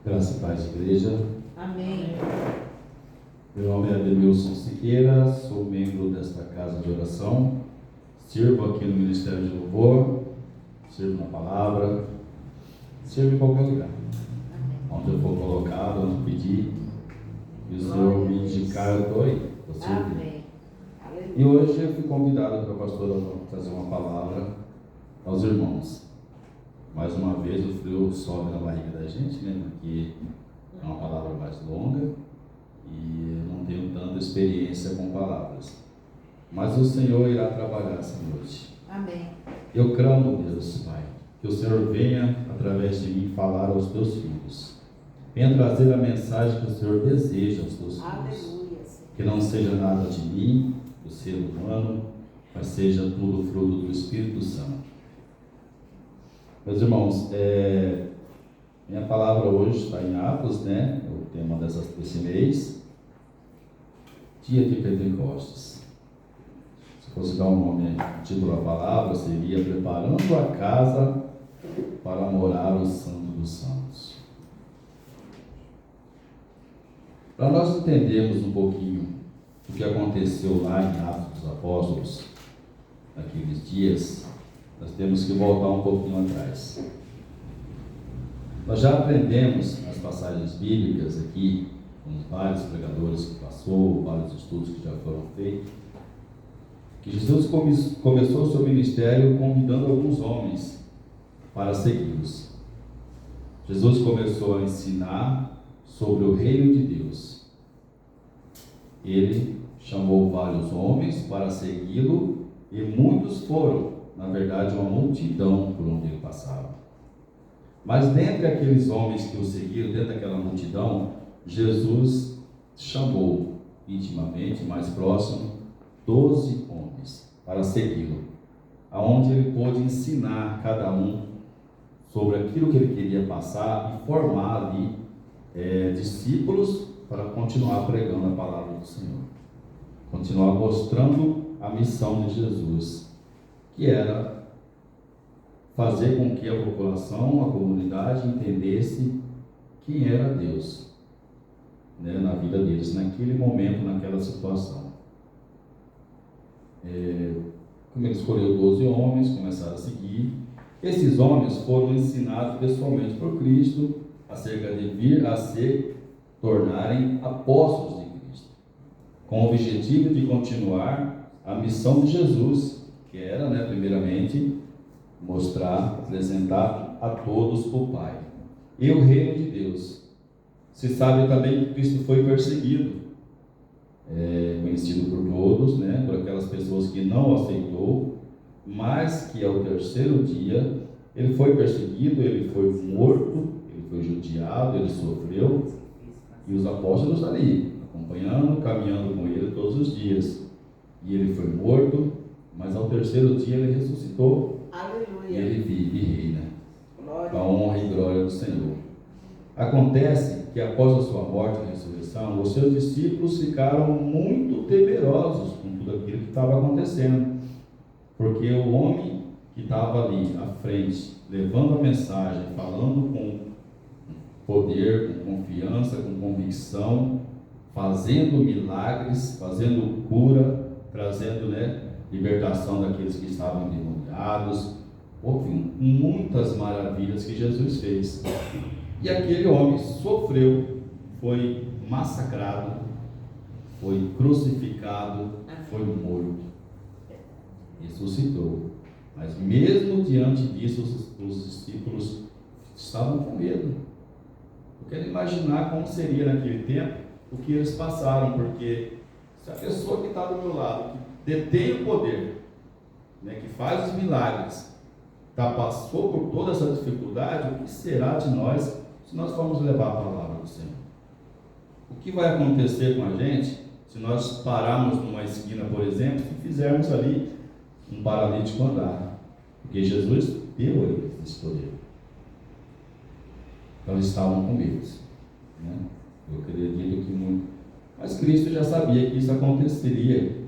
Graça e paz, igreja. Amém. Meu nome é Ademilson Siqueira, sou membro desta casa de oração, sirvo aqui no Ministério de Louvor, sirvo na palavra, sirvo em qualquer lugar. Onde eu for colocado, onde eu pedir, e o Senhor me indicar, eu estou aí. Amém. E hoje eu fui convidado pela pastora para trazer uma palavra aos irmãos. Mais uma vez o frio sobe na barriga da gente, né? Porque é uma palavra mais longa e eu não tenho tanta experiência com palavras. Mas o Senhor irá trabalhar essa noite. Amém. Eu clamo, Deus, Pai, que o Senhor venha, através de mim, falar aos teus filhos. Venha trazer a mensagem que o Senhor deseja aos teus filhos. Aleluia. Que não seja nada de mim, do ser humano, mas seja tudo fruto do Espírito Santo. Meus irmãos, minha palavra hoje está em Atos, né? É o tema desse mês. Dia de Pentecostes. Se fosse dar um nome, um título da palavra, seria Preparando a Casa para Morar o Santo dos Santos. Para nós entendermos um pouquinho o que aconteceu lá em Atos dos Apóstolos, naqueles dias, nós temos que voltar um pouquinho atrás. Nós já aprendemos nas passagens bíblicas aqui, com vários pregadores que passou, vários estudos que já foram feitos, que Jesus começou o seu ministério convidando alguns homens para segui-los. Jesus começou a ensinar sobre o reino de Deus. Ele chamou vários homens para segui-lo e muitos foram, na verdade, uma multidão por onde ele passava. Mas dentre aqueles homens que o seguiram, dentro daquela multidão, Jesus chamou intimamente, mais próximo, 12 homens para segui-lo, aonde ele pôde ensinar cada um sobre aquilo que ele queria passar e formar ali discípulos para continuar pregando a palavra do Senhor, continuar mostrando a missão de Jesus, que era fazer com que a população, a comunidade entendesse quem era Deus, né, na vida deles, naquele momento, naquela situação. Como ele escolheu 12 homens, começaram a seguir. Esses homens foram ensinados pessoalmente por Cristo acerca de vir a se tornarem apóstolos de Cristo, com o objetivo de continuar a missão de Jesus, que era, né, primeiramente, mostrar, apresentar a todos o Pai e o reino de Deus. Se sabe também que Cristo foi perseguido, conhecido por todos, né, por aquelas pessoas que não o aceitou, mas que ao terceiro dia ele foi perseguido, ele foi morto, ele foi judiado, ele sofreu, e os apóstolos ali, acompanhando, caminhando com ele todos os dias. E ele foi morto, mas ao terceiro dia ele ressuscitou. Aleluia. E ele vive e reina. Glória. A honra e glória do Senhor. Acontece que após a sua morte e ressurreição, os seus discípulos ficaram muito temerosos com tudo aquilo que estava acontecendo. Porque o homem que estava ali à frente, levando a mensagem, falando com poder, com confiança, com convicção, fazendo milagres, fazendo cura, trazendo, né, libertação daqueles que estavam endemoniados. Houve muitas maravilhas que Jesus fez. E aquele homem sofreu, foi massacrado, foi crucificado, foi morto, ressuscitou. Mas mesmo diante disso, os discípulos estavam com medo. Eu quero imaginar como seria naquele tempo o que eles passaram, porque se a pessoa que está do meu lado, que detém o poder, né, que faz os milagres, passou por toda essa dificuldade, o que será de nós se nós formos levar a palavra do Senhor? O que vai acontecer com a gente se nós pararmos numa esquina, por exemplo, e fizermos ali um paralítico andar? Porque Jesus deu a eles esse poder. Então eles estavam com medo, né? Eu acredito que muito. Mas Cristo já sabia que isso aconteceria.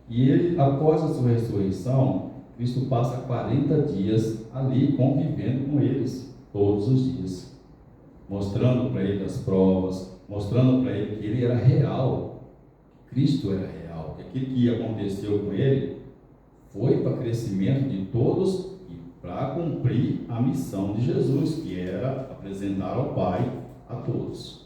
E ele, após a sua ressurreição, Cristo passa 40 dias ali convivendo com eles, todos os dias. mostrando para ele as provas, mostrando para ele que ele era real, Cristo era real, que aquilo que aconteceu com ele foi para crescimento de todos e para cumprir a missão de Jesus, que era apresentar ao Pai a todos.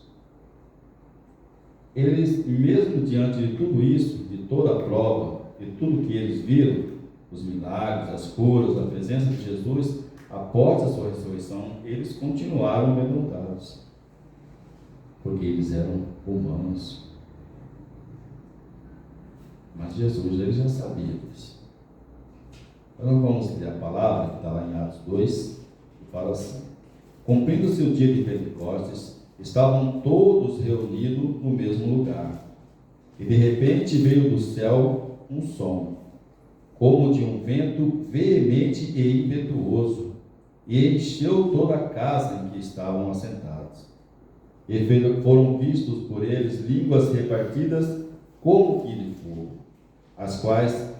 Eles, mesmo diante de tudo isso, de toda a prova, de tudo que eles viram, os milagres, as curas, a presença de Jesus, após a sua ressurreição, eles continuaram amedrontados, porque eles eram humanos. Mas Jesus, ele já sabia disso. Então vamos ler a palavra que está lá em Atos 2, que fala assim: cumprindo-se o dia de Pentecostes, estavam todos reunidos no mesmo lugar, e de repente veio do céu um som, como de um vento veemente e impetuoso, e encheu toda a casa em que estavam assentados. E foram vistos por eles línguas repartidas como que de fogo, as quais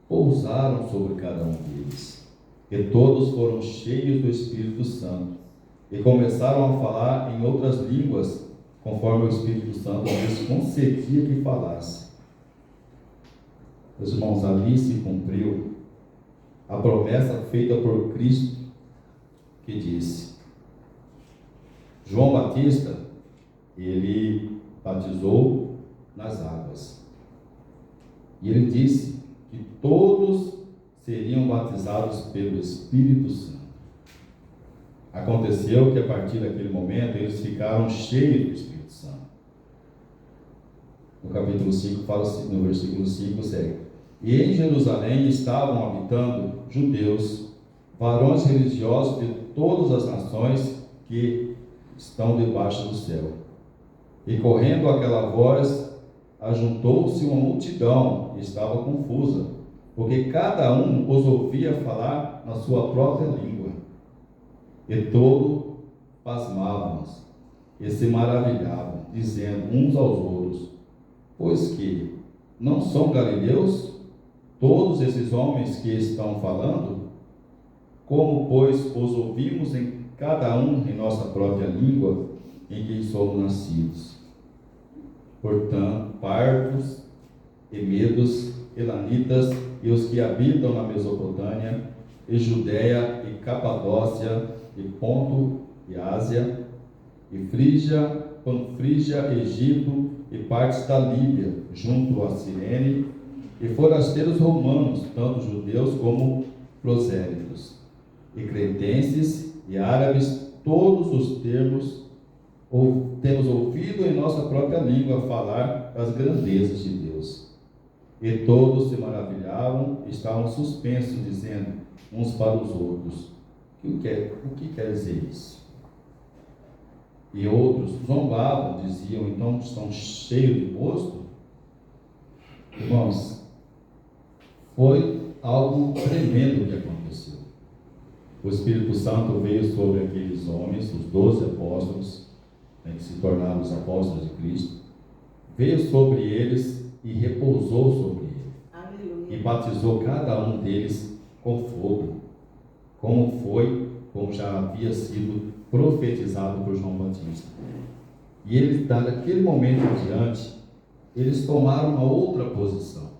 pousaram sobre cada um deles. E todos foram cheios do Espírito Santo, e começaram a falar em outras línguas, conforme o Espírito Santo lhes concedia que falasse. Meus irmãos, ali se cumpriu a promessa feita por Cristo, que disse: João Batista, ele batizou nas águas, e ele disse que todos seriam batizados pelo Espírito Santo. Aconteceu que a partir daquele momento eles ficaram cheios do Espírito Santo. No capítulo 5 fala assim, no versículo 5 segue: e em Jerusalém estavam habitando judeus, varões religiosos de todas as nações que estão debaixo do céu. E correndo aquela voz, ajuntou-se uma multidão e estava confusa, porque cada um os ouvia falar na sua própria língua. E todos pasmavam-se e se maravilhavam, dizendo uns aos outros: pois que não são galileus todos esses homens que estão falando? Como, pois, os ouvimos em cada um em nossa própria língua em que somos nascidos? Portanto, partos, emedos, elanitas e os que habitam na Mesopotâmia, e Judéia, e Capadócia, e Ponto, e Ásia, e Frígia, Panfrígia, Egito, e partes da Líbia, junto a Cirene, e forasteiros romanos, tanto judeus como prosélitos, e cretenses e árabes, todos os temos ouvido em nossa própria língua falar das grandezas de Deus. E todos se maravilhavam, estavam suspensos, dizendo uns para os outros: o que quer dizer isso? E outros zombavam, diziam: então estão cheios de gosto? Irmãos, foi algo tremendo que aconteceu. O Espírito Santo veio sobre aqueles homens, os 12 apóstolos, que se tornaram os apóstolos de Cristo, veio sobre eles e repousou sobre eles. Aleluia. E batizou cada um deles com fogo, como já havia sido profetizado por João Batista. E eles, daquele momento em diante, eles tomaram uma outra posição.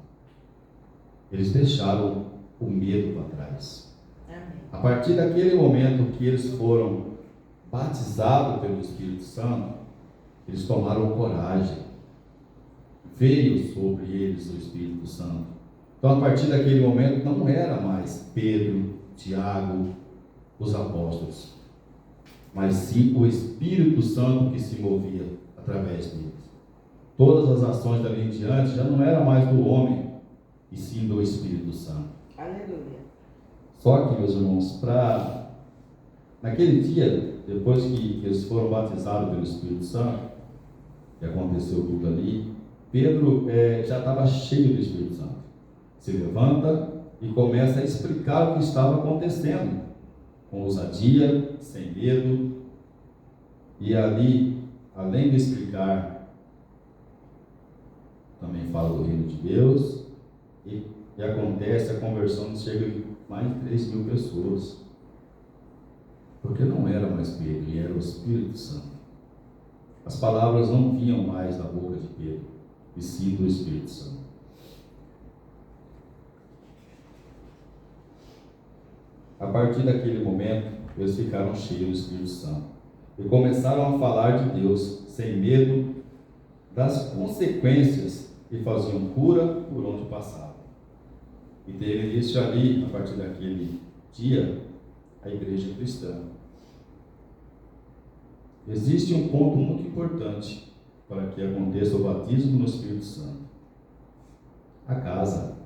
Eles deixaram o medo para trás. A partir daquele momento que eles foram batizados pelo Espírito Santo, eles tomaram coragem. Veio sobre eles o Espírito Santo. Então, a partir daquele momento, não era mais Pedro, Tiago, os apóstolos, mas sim o Espírito Santo que se movia através deles. Todas as ações dali em diante já não era mais do homem, e sim do Espírito Santo. Aleluia. Só que, meus irmãos, naquele dia, depois que eles foram batizados pelo Espírito Santo, que aconteceu tudo ali, Pedro já estava cheio do Espírito Santo. Se levanta e começa a explicar o que estava acontecendo, com ousadia, sem medo. E ali, além de explicar, também fala do reino de Deus, e acontece a conversão de cerca de mais de 3.000 pessoas. Porque não era mais Pedro, ele era o Espírito Santo. As palavras não vinham mais da boca de Pedro, e sim do Espírito Santo. A partir daquele momento, eles ficaram cheios do Espírito Santo e começaram a falar de Deus sem medo das consequências e faziam cura por onde passavam. E teve início ali, a partir daquele dia, a igreja cristã. Existe um ponto muito importante para que aconteça o batismo no Espírito Santo: a casa.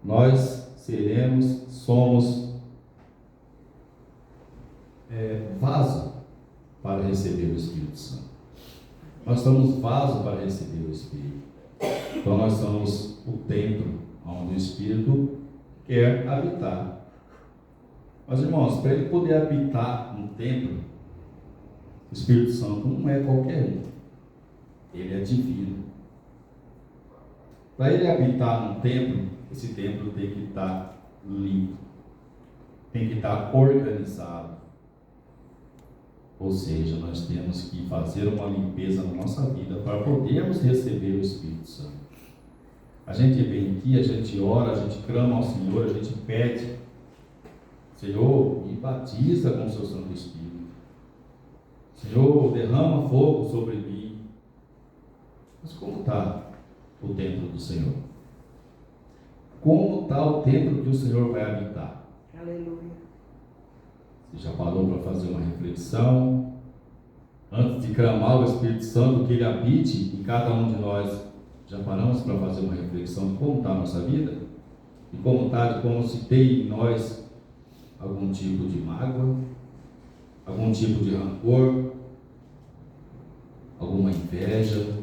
Nós somos vaso para receber o Espírito Santo. Nós somos vaso para receber o Espírito. Então nós somos o templo onde o Espírito quer habitar. Mas, irmãos, para ele poder habitar no templo, o Espírito Santo não é qualquer um. Ele é divino. Para ele habitar no templo, esse templo tem que estar limpo, tem que estar organizado. Ou seja, nós temos que fazer uma limpeza na nossa vida para podermos receber o Espírito Santo. A gente vem aqui, a gente ora, a gente clama ao Senhor, a gente pede: Senhor, me batiza com o seu Santo Espírito. Senhor, derrama fogo sobre mim. Mas como está o templo do Senhor? Como está o templo que o Senhor vai habitar? Aleluia. Você já parou para fazer uma reflexão? Antes de clamar o Espírito Santo que ele habite em cada um de nós, já paramos para fazer uma reflexão de como está a nossa vida? E como está, de como se tem em nós algum tipo de mágoa, algum tipo de rancor, alguma inveja,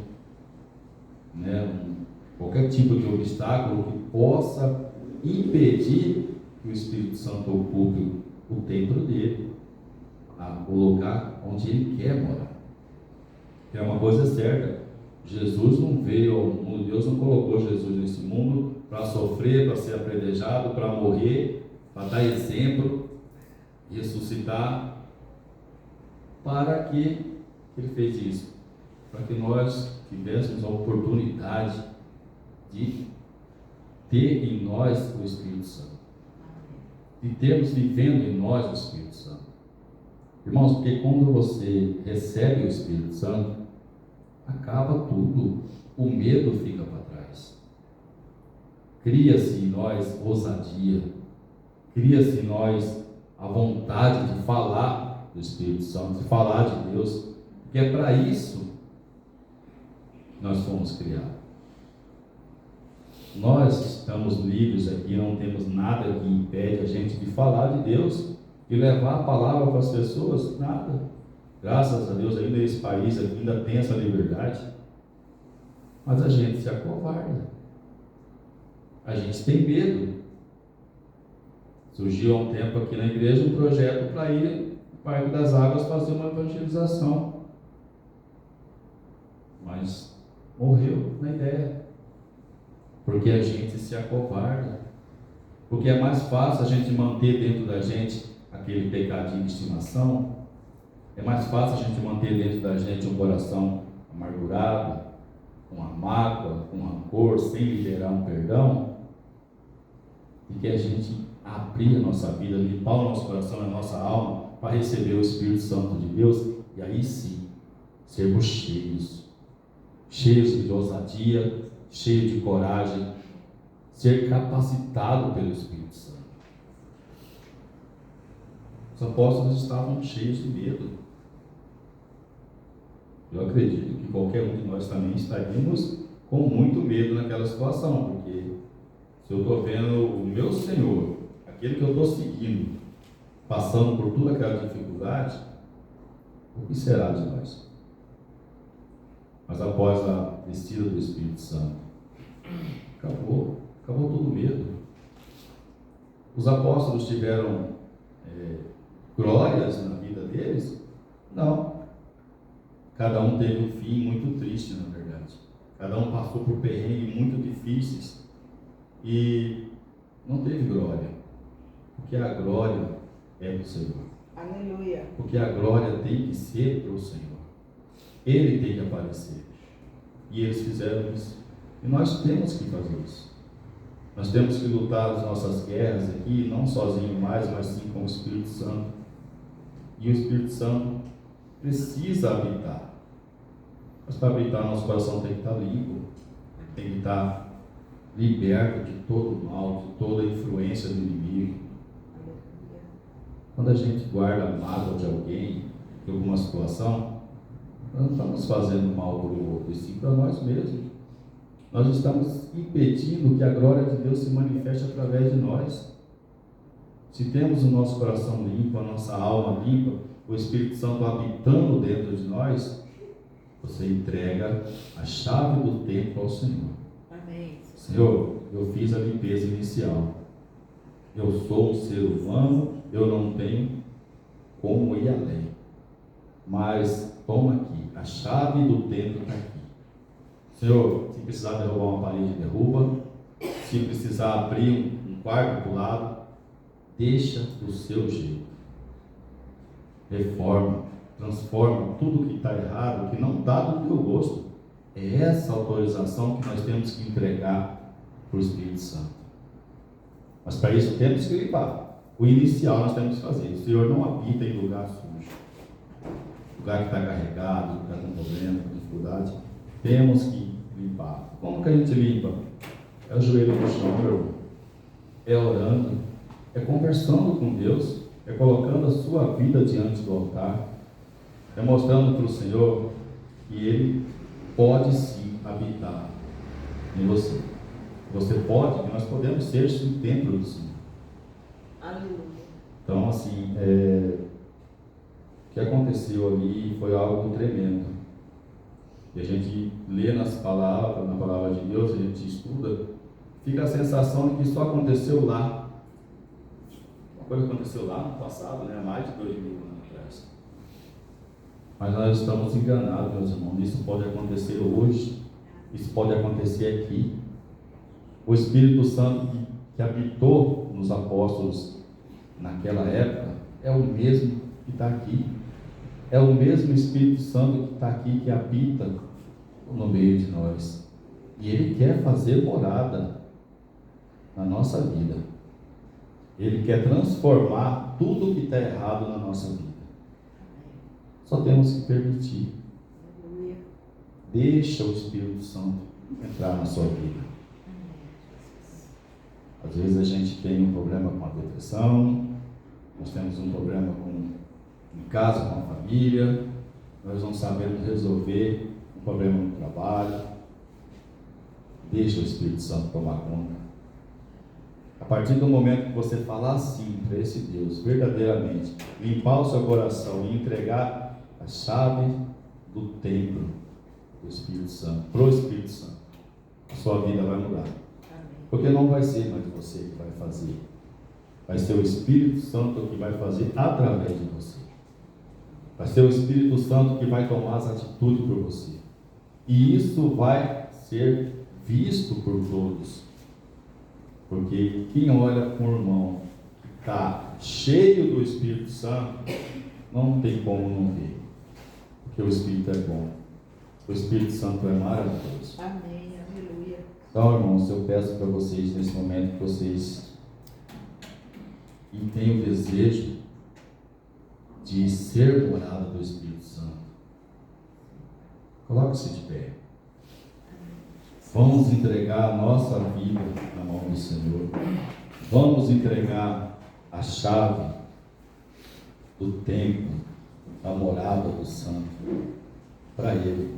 qualquer tipo de obstáculo que possa impedir que o Espírito Santo ocupe o templo dele, o lugar onde ele quer morar. É uma coisa certa: Jesus não veio ao mundo, Deus não colocou Jesus nesse mundo para sofrer, para ser apedrejado, para morrer, para dar exemplo, ressuscitar. Para que ele fez isso? Para que nós tivéssemos a oportunidade de ter em nós o Espírito Santo, de termos vivendo em nós o Espírito Santo. Irmãos, porque quando você recebe o Espírito Santo, acaba tudo, o medo fica para trás. Cria-se em nós ousadia, cria-se em nós a vontade de falar do Espírito Santo, de falar de Deus, porque é para isso que nós fomos criados. Nós estamos livres aqui, não temos nada que impede a gente de falar de Deus e levar a palavra para as pessoas, nada. Graças a Deus, ainda esse país ainda tem essa liberdade, mas a gente se acovarda, a gente tem medo. Surgiu há um tempo aqui na igreja um projeto para ir no Parque das Águas fazer uma evangelização, mas morreu na ideia, porque a gente se acovarda, porque é mais fácil a gente manter dentro da gente aquele pecadinho de estimação, é mais fácil a gente manter dentro da gente um coração amargurado, com uma mágoa, com rancor, sem liberar um perdão, e que a gente abrir a nossa vida, limpar o nosso coração e a nossa alma para receber o Espírito Santo de Deus, e aí sim, sermos cheios de ousadia, cheios de coragem, ser capacitado pelo Espírito Santo. Os apóstolos estavam cheios de medo. Eu acredito que qualquer um de nós também estaríamos com muito medo naquela situação, porque se eu estou vendo o meu Senhor, aquele que eu estou seguindo, passando por toda aquela dificuldade, o que será de nós? Mas após a descida do Espírito Santo, acabou todo medo. Os apóstolos tiveram glórias na vida deles? Não. Cada um teve um fim muito triste, na verdade. Cada um passou por perrengues muito difíceis e não teve glória, porque a glória é para o Senhor. Aleluia. Porque a glória tem que ser para o Senhor. Ele tem que aparecer. E eles fizeram isso. E nós temos que fazer isso. Nós temos que lutar as nossas guerras aqui, não sozinho mais, mas sim com o Espírito Santo. E o Espírito Santo precisa habitar. Mas para habitar, nosso coração tem que estar limpo, tem que estar liberto de todo o mal, de toda a influência do inimigo. Quando a gente guarda a mágoa de alguém, de alguma situação, nós não estamos fazendo mal para o outro, e sim para nós mesmos. Nós estamos impedindo que a glória de Deus se manifeste através de nós. Se temos o nosso coração limpo, a nossa alma limpa, o Espírito Santo habitando dentro de nós, você entrega a chave do templo ao Senhor. Amém. Senhor, eu fiz a limpeza inicial. Eu sou um ser humano, eu não tenho como ir além. Mas toma aqui, a chave do templo está aqui. Senhor, se precisar derrubar uma parede, derruba. Se precisar abrir um quarto para o lado, deixa do seu jeito. Reforma, transforma tudo que está errado, que não está do teu gosto. É essa autorização que nós temos que entregar para o Espírito Santo. Mas para isso temos que limpar. O inicial nós temos que fazer. O Senhor não habita em lugar sujo. Lugar que está carregado, que está com problema, com dificuldade. Temos que limpar. Como que a gente limpa? É o joelho no chão, meu irmão. É orando. É conversando com Deus. É colocando a sua vida diante do altar. É mostrando para o Senhor que Ele pode sim habitar em você. Você pode, que nós podemos ser o templo do Senhor. Aleluia. Então, assim, o que aconteceu ali foi algo tremendo. E a gente lê na palavra de Deus, a gente estuda, fica a sensação de que só aconteceu lá. Uma coisa aconteceu lá no passado, né? Mais de 2000 anos atrás. Mas nós estamos enganados, meus irmãos. Isso pode acontecer hoje. Isso pode acontecer aqui. O Espírito Santo que habitou nos apóstolos naquela época é o mesmo que está aqui. É o mesmo Espírito Santo que está aqui, que habita no meio de nós. E Ele quer fazer morada na nossa vida. Ele quer transformar tudo que está errado na nossa vida. Só temos que permitir. Deixa o Espírito Santo entrar na sua vida. Às vezes a gente tem um problema com a depressão, nós temos um problema em casa, com a família, nós não sabemos resolver um problema no trabalho. Deixa o Espírito Santo tomar conta. A partir do momento que você falar sim para esse Deus, verdadeiramente, limpar o seu coração e entregar a chave do templo do Espírito Santo, para o Espírito Santo, a sua vida vai mudar. Porque não vai ser mais você que vai fazer. Vai ser o Espírito Santo que vai fazer através de você. Vai ser o Espírito Santo que vai tomar as atitudes por você. E isso vai ser visto por todos. Porque quem olha com o irmão que está cheio do Espírito Santo, não tem como não ver. Porque o Espírito é bom. O Espírito Santo é maravilhoso. Amém. Aleluia. Então, irmãos, eu peço para vocês, nesse momento, que vocês tenham o desejo de ser morada do Espírito Santo. Coloque-se de pé. Vamos entregar a nossa vida na mão do Senhor. Vamos entregar a chave do templo, da morada do Santo, para Ele.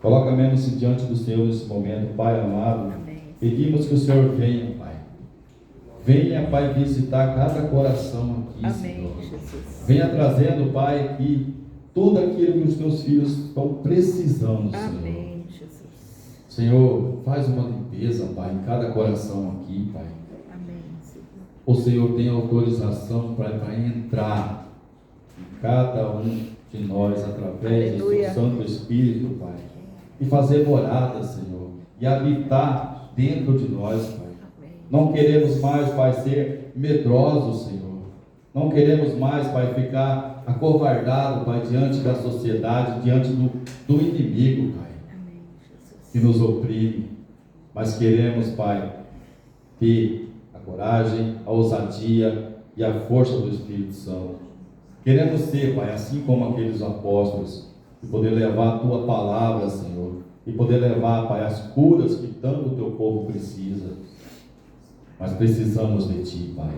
Coloca-se diante do Senhor nesse momento, Pai amado. Amém. Pedimos que o Senhor venha, Pai. Venha, Pai, visitar cada coração aqui, Amém, Senhor. Jesus. Venha trazendo, Pai, aqui tudo aquilo que os teus filhos estão precisando, Senhor. Amém, Jesus. Senhor, faz uma limpeza, Pai, em cada coração aqui, Pai. Amém, Senhor. O Senhor tem autorização para entrar em cada um de nós através do Aleluia. seu Santo Espírito, Pai. E fazer morada, Senhor. E habitar dentro de nós, Pai. Amém. Não queremos mais, Pai, ser medrosos, Senhor. Não queremos mais, Pai, ficar acovardado, Pai, diante da sociedade, diante do inimigo, Pai, Amém, Jesus. que nos oprime. Mas queremos, Pai, ter a coragem, a ousadia e a força do Espírito Santo. Queremos ser, Pai, assim como aqueles apóstolos, e poder levar a Tua palavra, Senhor, e poder levar, Pai, as curas que tanto o Teu povo precisa. Mas precisamos de Ti, Pai.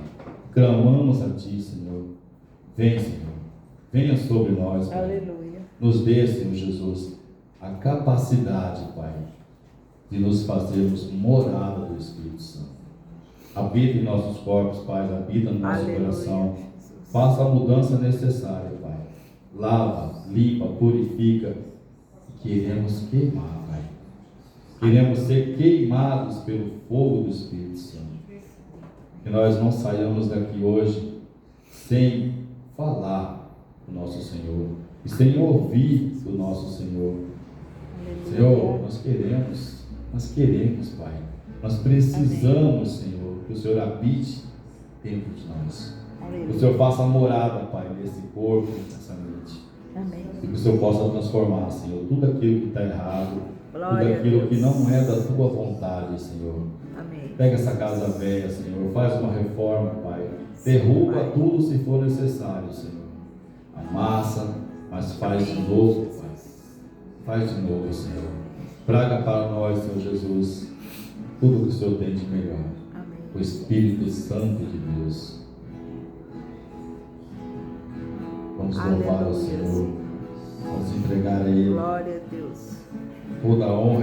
Clamamos a Ti, Senhor. Vem, Senhor. Venha sobre nós, Pai. Aleluia. Nos dê, Senhor Jesus, a capacidade, Pai, de nos fazermos morada do Espírito Santo. Habita em nossos corpos, Pai, habita no nosso Aleluia, coração. Jesus. Faça a mudança necessária, Pai. Lava, limpa, purifica. E queremos queimar, Pai. Queremos ser queimados pelo fogo do Espírito Santo. Que nós não saiamos daqui hoje sem falar do nosso Senhor e sem ouvir do nosso Senhor. Senhor, nós queremos, Pai. Nós precisamos, Senhor, que o Senhor habite dentro de nós. Que o Senhor faça morada, Pai, nesse corpo, nessa mente. Amém. E que o Senhor possa transformar, Senhor, tudo aquilo que está errado, Glória tudo a aquilo Deus. que não é da Tua vontade, Senhor. Amém. Pega essa casa velha, Senhor, faz uma reforma, Pai. Derruba Pai. tudo se for necessário, Senhor. Amassa, mas faz de novo, Pai. Faz de novo, Senhor. Traga para nós, Senhor Jesus, tudo que o Senhor tem de melhor. Amém. O Espírito Santo de Deus. Vamos louvar ao Aleluia, Senhor. Senhor. Vamos entregar a Ele Glória a Deus. toda a honra.